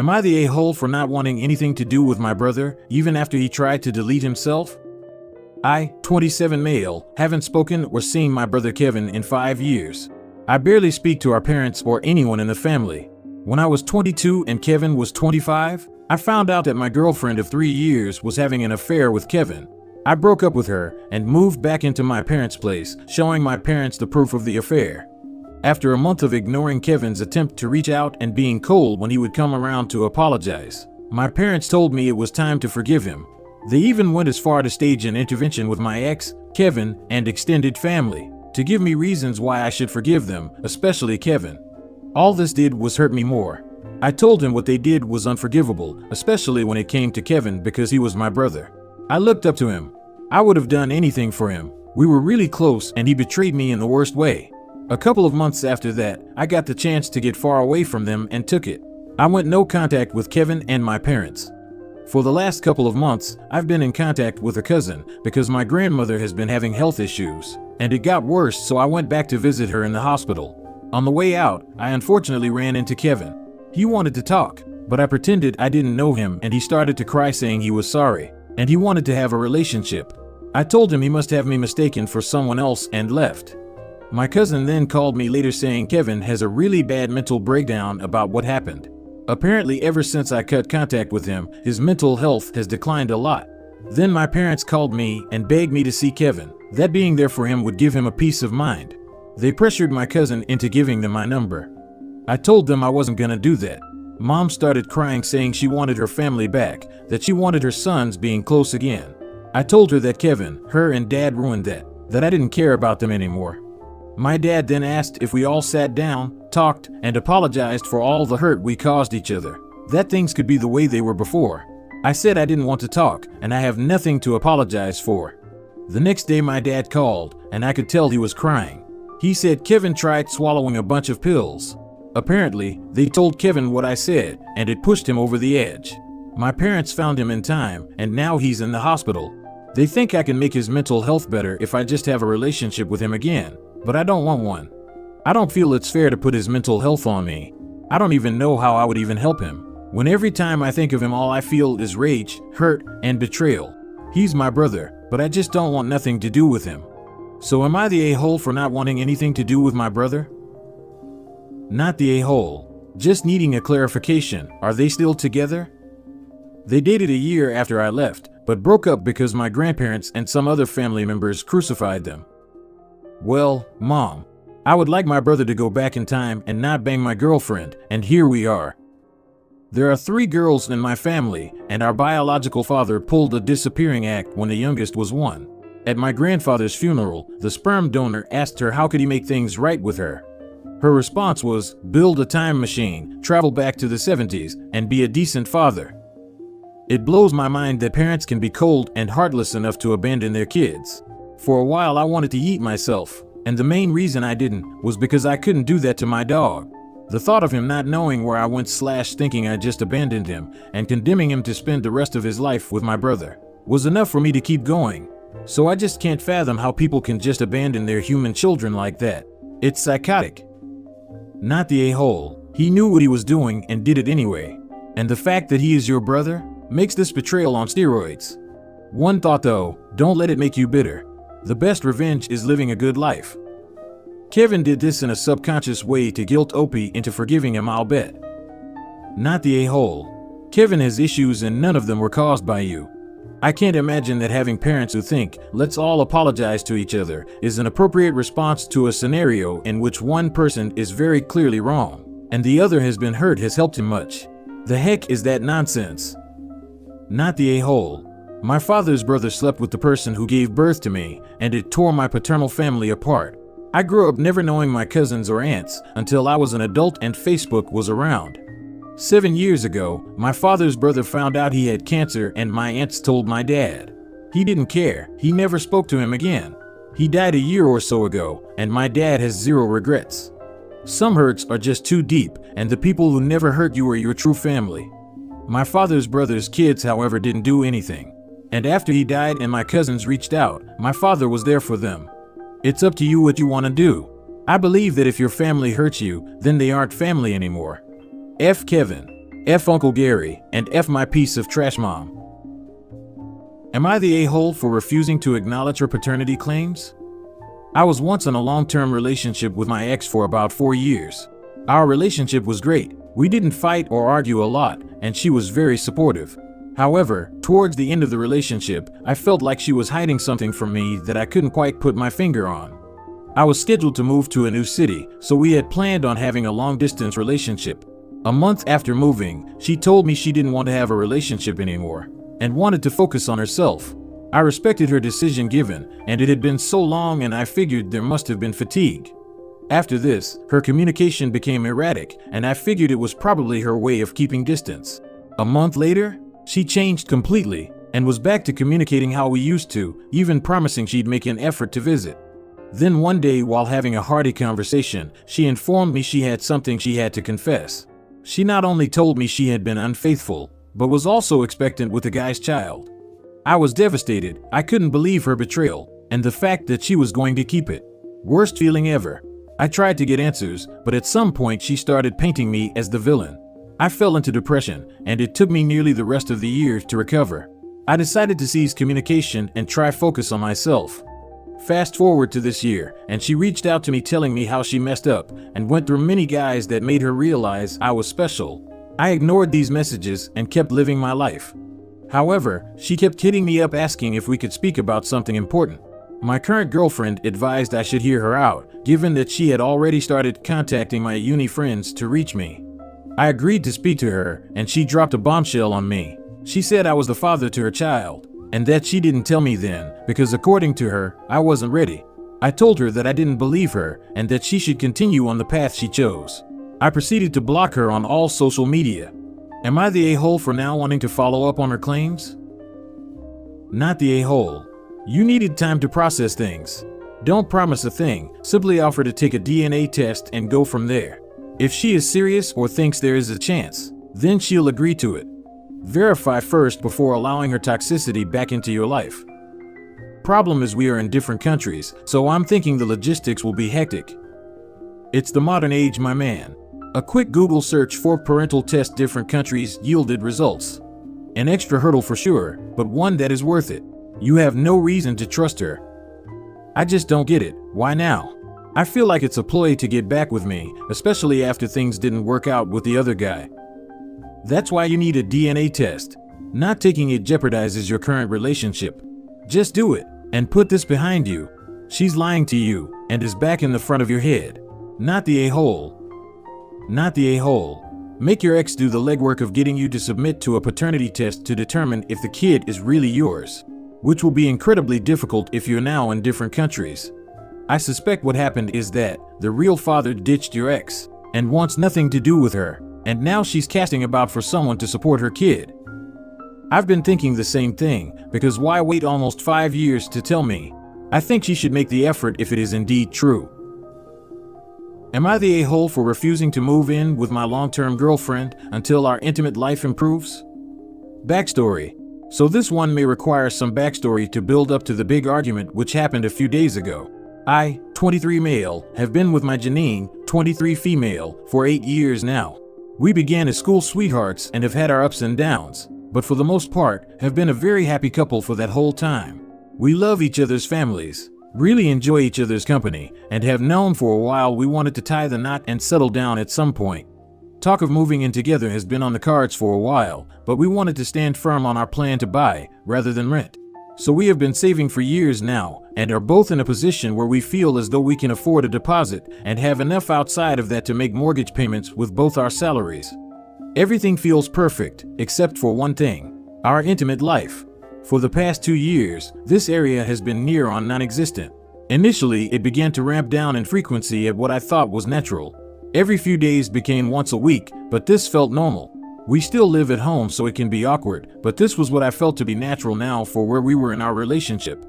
Am I the a-hole for not wanting anything to do with my brother, even after he tried to delete himself? I, 27 male, haven't spoken or seen my brother Kevin in 5 years. I barely speak to our parents or anyone in the family. When I was 22 and Kevin was 25, I found out that my girlfriend of 3 years was having an affair with Kevin. I broke up with her and moved back into my parents' place, showing my parents the proof of the affair. After a month of ignoring Kevin's attempt to reach out and being cold when he would come around to apologize, my parents told me it was time to forgive him. They even went as far to stage an intervention with my ex, Kevin, and extended family, to give me reasons why I should forgive them, especially Kevin. All this did was hurt me more. I told him what they did was unforgivable, especially when it came to Kevin because he was my brother. I looked up to him. I would have done anything for him. We were really close and he betrayed me in the worst way. A couple of months after that, I got the chance to get far away from them and took it. I went no contact with Kevin and my parents. For the last couple of months, I've been in contact with a cousin because my grandmother has been having health issues, and it got worse, so I went back to visit her in the hospital. On the way out, I unfortunately ran into Kevin. He wanted to talk, but I pretended I didn't know him and he started to cry saying he was sorry, and he wanted to have a relationship. I told him he must have me mistaken for someone else and left. My cousin then called me later saying Kevin has a really bad mental breakdown about what happened. Apparently ever since I cut contact with him, his mental health has declined a lot. Then my parents called me and begged me to see Kevin. That being there for him would give him a peace of mind. They pressured my cousin into giving them my number. I told them I wasn't gonna do that. Mom started crying saying she wanted her family back, that she wanted her sons being close again. I told her that Kevin, her and Dad ruined that I didn't care about them anymore. My dad then asked if we all sat down, talked, and apologized for all the hurt we caused each other, that things could be the way they were before. I said I didn't want to talk, and I have nothing to apologize for. The next day my dad called, and I could tell he was crying. He said Kevin tried swallowing a bunch of pills. Apparently, they told Kevin what I said, and it pushed him over the edge. My parents found him in time, and now he's in the hospital. They think I can make his mental health better if I just have a relationship with him again. But I don't want one. I don't feel it's fair to put his mental health on me. I don't even know how I would even help him, when every time I think of him all I feel is rage, hurt, and betrayal. He's my brother, but I just don't want nothing to do with him. So am I the a-hole for not wanting anything to do with my brother? Not the a-hole. Just needing a clarification. Are they still together? They dated a year after I left, but broke up because my grandparents and some other family members crucified them. Well, Mom, I would like my brother to go back in time and not bang my girlfriend, and here we are. There are 3 girls in my family, and our biological father pulled a disappearing act when the youngest was 1. At my grandfather's funeral, the sperm donor asked her how could he make things right with her. Her response was, build a time machine, travel back to the 70s, and be a decent father. It blows my mind that parents can be cold and heartless enough to abandon their kids. For a while I wanted to eat myself, and the main reason I didn't was because I couldn't do that to my dog. The thought of him not knowing where I went / thinking I just abandoned him and condemning him to spend the rest of his life with my brother was enough for me to keep going. So I just can't fathom how people can just abandon their human children like that. It's psychotic. Not the a-hole. He knew what he was doing and did it anyway. And the fact that he is your brother makes this betrayal on steroids. One thought though, don't let it make you bitter. The best revenge is living a good life. Kevin did this in a subconscious way to guilt Opie into forgiving him, I'll bet. Not the a-hole. Kevin has issues and none of them were caused by you. I can't imagine that having parents who think, let's all apologize to each other, is an appropriate response to a scenario in which one person is very clearly wrong, and the other has been hurt has helped him much. The heck is that nonsense? Not the a-hole. My father's brother slept with the person who gave birth to me, and it tore my paternal family apart. I grew up never knowing my cousins or aunts until I was an adult and Facebook was around. 7 years ago, my father's brother found out he had cancer and my aunts told my dad. He didn't care. He never spoke to him again. He died a year or so ago, and my dad has 0 regrets. Some hurts are just too deep, and the people who never hurt you are your true family. My father's brother's kids, however, didn't do anything. And after he died and my cousins reached out, my father was there for them. It's up to you what you want to do. I believe that if your family hurts you, then they aren't family anymore. F. Kevin. F Uncle Gary, and F my piece of trash mom. Am I the a-hole for refusing to acknowledge her paternity claims? I was once in a long-term relationship with my ex for about 4 years. Our relationship was great. We didn't fight or argue a lot, and she was very supportive. However, towards the end of the relationship, I felt like she was hiding something from me that I couldn't quite put my finger on. I was scheduled to move to a new city, so we had planned on having a long-distance relationship. A month after moving, she told me she didn't want to have a relationship anymore and wanted to focus on herself. I respected her decision given, and it had been so long and I figured there must have been fatigue. After this, her communication became erratic, and I figured it was probably her way of keeping distance. A month later, she changed completely and was back to communicating how we used to, even promising she'd make an effort to visit. Then one day, while having a hearty conversation, she informed me she had something she had to confess. She not only told me she had been unfaithful, but was also expectant with the guy's child. I was devastated. I couldn't believe her betrayal, and the fact that she was going to keep it. Worst feeling ever. I tried to get answers, but at some point she started painting me as the villain. I fell into depression, and it took me nearly the rest of the year to recover. I decided to cease communication and try focus on myself. Fast forward to this year, and she reached out to me telling me how she messed up and went through many guys that made her realize I was special. I ignored these messages and kept living my life. However, she kept hitting me up asking if we could speak about something important. My current girlfriend advised I should hear her out, given that she had already started contacting my uni friends to reach me. I agreed to speak to her, and she dropped a bombshell on me. She said I was the father to her child, and that she didn't tell me then, because according to her, I wasn't ready. I told her that I didn't believe her, and that she should continue on the path she chose. I proceeded to block her on all social media. Am I the a-hole for now wanting to follow up on her claims? Not the a-hole. You needed time to process things. Don't promise a thing, simply offer to take a DNA test and go from there. If she is serious or thinks there is a chance, then she'll agree to it. Verify first before allowing her toxicity back into your life. Problem is we are in different countries, so I'm thinking the logistics will be hectic. It's the modern age, my man. A quick Google search for parental test different countries yielded results. An extra hurdle for sure, but one that is worth it. You have no reason to trust her. I just don't get it. Why now? I feel like it's a ploy to get back with me, especially after things didn't work out with the other guy. That's why you need a DNA test. Not taking it jeopardizes your current relationship. Just do it, and put this behind you. She's lying to you, and is back in the front of your head. Not the a-hole. Not the a-hole. Make your ex do the legwork of getting you to submit to a paternity test to determine if the kid is really yours, which will be incredibly difficult if you're now in different countries. I suspect what happened is that the real father ditched your ex and wants nothing to do with her, and now she's casting about for someone to support her kid. I've been thinking the same thing, because why wait almost 5 years to tell me? I think she should make the effort if it is indeed true. Am I the a-hole for refusing to move in with my long-term girlfriend until our intimate life improves? Backstory. So this one may require some backstory to build up to the big argument which happened a few days ago. I, 23 male, have been with my Janine, 23 female, for 8 years now. We began as school sweethearts and have had our ups and downs, but for the most part, have been a very happy couple for that whole time. We love each other's families, really enjoy each other's company, and have known for a while we wanted to tie the knot and settle down at some point. Talk of moving in together has been on the cards for a while, but we wanted to stand firm on our plan to buy, rather than rent. So we have been saving for years now, and are both in a position where we feel as though we can afford a deposit and have enough outside of that to make mortgage payments with both our salaries. Everything feels perfect, except for one thing: our intimate life. For the past 2 years, this area has been near on non-existent. Initially, it began to ramp down in frequency at what I thought was natural. Every few days became once a week, but this felt normal. We still live at home, so it can be awkward, but this was what I felt to be natural now for where we were in our relationship.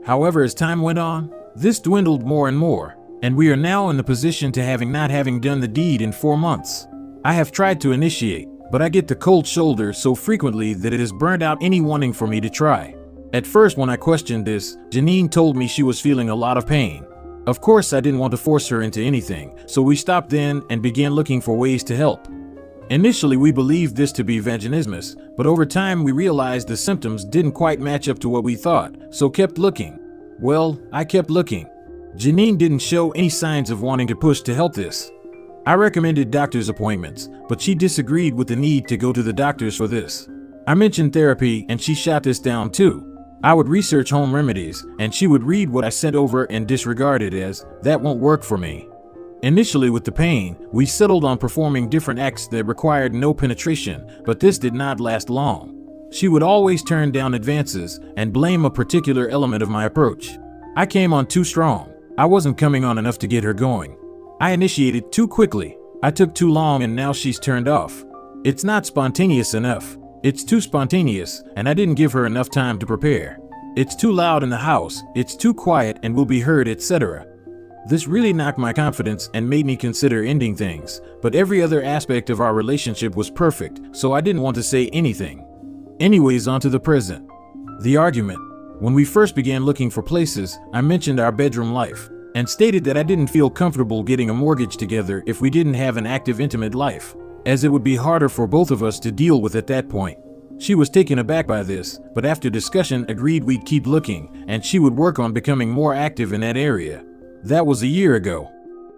However, as time went on, this dwindled more and more, and we are now in the position to not having done the deed in 4 months. I have tried to initiate, but I get the cold shoulder so frequently that it has burned out any wanting for me to try. At first, when I questioned this, Janine told me she was feeling a lot of pain. Of course, I didn't want to force her into anything, so we stopped then and began looking for ways to help. Initially, we believed this to be vaginismus, but over time we realized the symptoms didn't quite match up to what we thought, so kept looking. Well, I kept looking. Janine didn't show any signs of wanting to push to help this. I recommended doctor's appointments, but she disagreed with the need to go to the doctors for this. I mentioned therapy and she shot this down too. I would research home remedies and she would read what I sent over and disregard it as, "That won't work for me." Initially, with the pain, we settled on performing different acts that required no penetration, but this did not last long. She would always turn down advances and blame a particular element of my approach. I came on too strong. I wasn't coming on enough to get her going. I initiated too quickly. I took too long and now she's turned off. It's not spontaneous enough. It's too spontaneous and I didn't give her enough time to prepare. It's too loud in the house, it's too quiet and will be heard, etc. This really knocked my confidence and made me consider ending things, but every other aspect of our relationship was perfect, so I didn't want to say anything. Anyways, on to the present. The argument. When we first began looking for places, I mentioned our bedroom life, and stated that I didn't feel comfortable getting a mortgage together if we didn't have an active intimate life, as it would be harder for both of us to deal with at that point. She was taken aback by this, but after discussion agreed we'd keep looking, and she would work on becoming more active in that area. That was a year ago.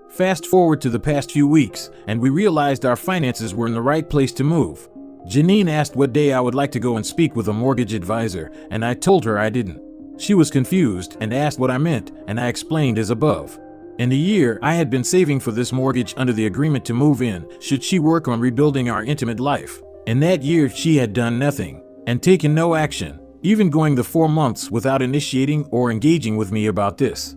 Fast forward to the past few weeks, and we realized our finances were in the right place to move. Janine asked what day I would like to go and speak with a mortgage advisor, and I told her I didn't. She was confused and asked what I meant, and I explained as above. In a year, I had been saving for this mortgage under the agreement to move in, should she work on rebuilding our intimate life. In that year, she had done nothing, and taken no action, even going the 4 months without initiating or engaging with me about this.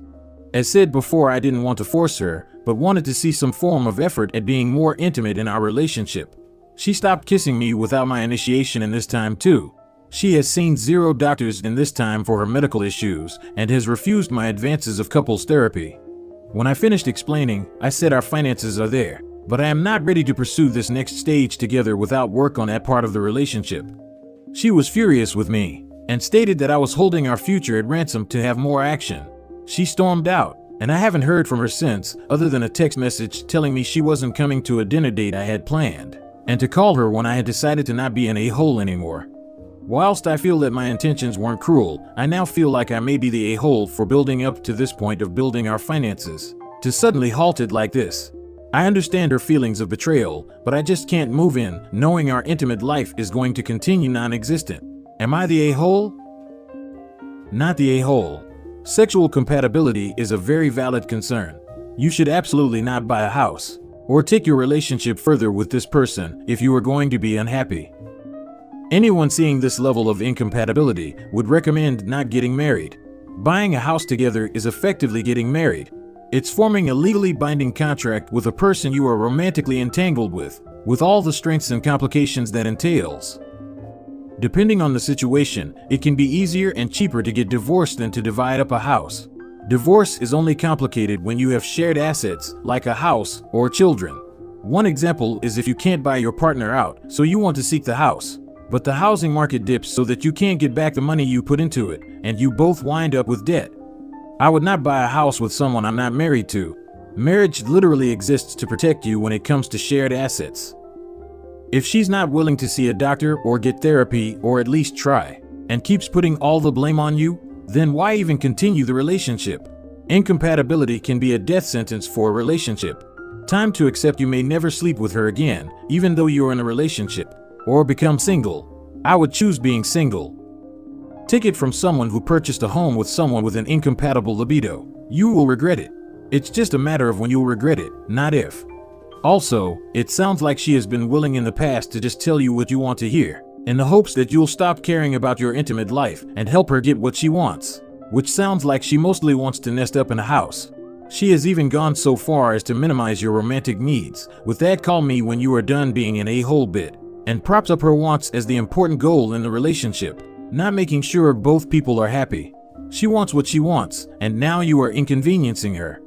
As said before, I didn't want to force her, but wanted to see some form of effort at being more intimate in our relationship. She stopped kissing me without my initiation in this time too. She has seen 0 doctors in this time for her medical issues and has refused my advances of couples therapy. When I finished explaining, I said our finances are there, but I am not ready to pursue this next stage together without work on that part of the relationship. She was furious with me and stated that I was holding our future at ransom to have more action. She stormed out, and I haven't heard from her since, other than a text message telling me she wasn't coming to a dinner date I had planned, and to call her when I had decided to not be an a-hole anymore. Whilst I feel that my intentions weren't cruel, I now feel like I may be the a-hole for building up to this point of building our finances, to suddenly halt it like this. I understand her feelings of betrayal, but I just can't move in, knowing our intimate life is going to continue non-existent. Am I the a-hole? Not the a-hole. Sexual compatibility is a very valid concern. You should absolutely not buy a house or take your relationship further with this person if you are going to be unhappy. Anyone seeing this level of incompatibility would recommend not getting married. Buying a house together is effectively getting married. It's forming a legally binding contract with a person you are romantically entangled with all the strengths and complications that entails. Depending on the situation, it can be easier and cheaper to get divorced than to divide up a house. Divorce is only complicated when you have shared assets, like a house or children. One example is if you can't buy your partner out, so you want to seek the house. But the housing market dips so that you can't get back the money you put into it, and you both wind up with debt. I would not buy a house with someone I'm not married to. Marriage literally exists to protect you when it comes to shared assets. If she's not willing to see a doctor or get therapy or at least try, and keeps putting all the blame on you, then why even continue the relationship? Incompatibility can be a death sentence for a relationship. Time to accept you may never sleep with her again, even though you're in a relationship, or become single. I would choose being single. Take it from someone who purchased a home with someone with an incompatible libido. You will regret it. It's just a matter of when you'll regret it, not if. Also, it sounds like she has been willing in the past to just tell you what you want to hear, in the hopes that you'll stop caring about your intimate life and help her get what she wants, which sounds like she mostly wants to nest up in a house. She has even gone so far as to minimize your romantic needs, with that "call me when you are done" being an a-hole bit, and props up her wants as the important goal in the relationship, not making sure both people are happy. She wants what she wants, and now you are inconveniencing her.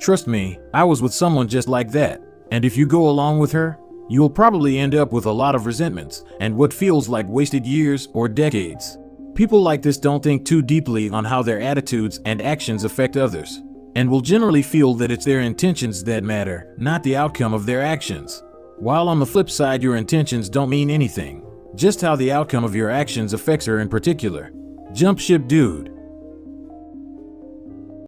Trust me, I was with someone just like that. And if you go along with her, you'll probably end up with a lot of resentments and what feels like wasted years or decades. People like this don't think too deeply on how their attitudes and actions affect others, and will generally feel that it's their intentions that matter, not the outcome of their actions. While on the flip side, your intentions don't mean anything. Just how the outcome of your actions affects her in particular. Jump ship dude.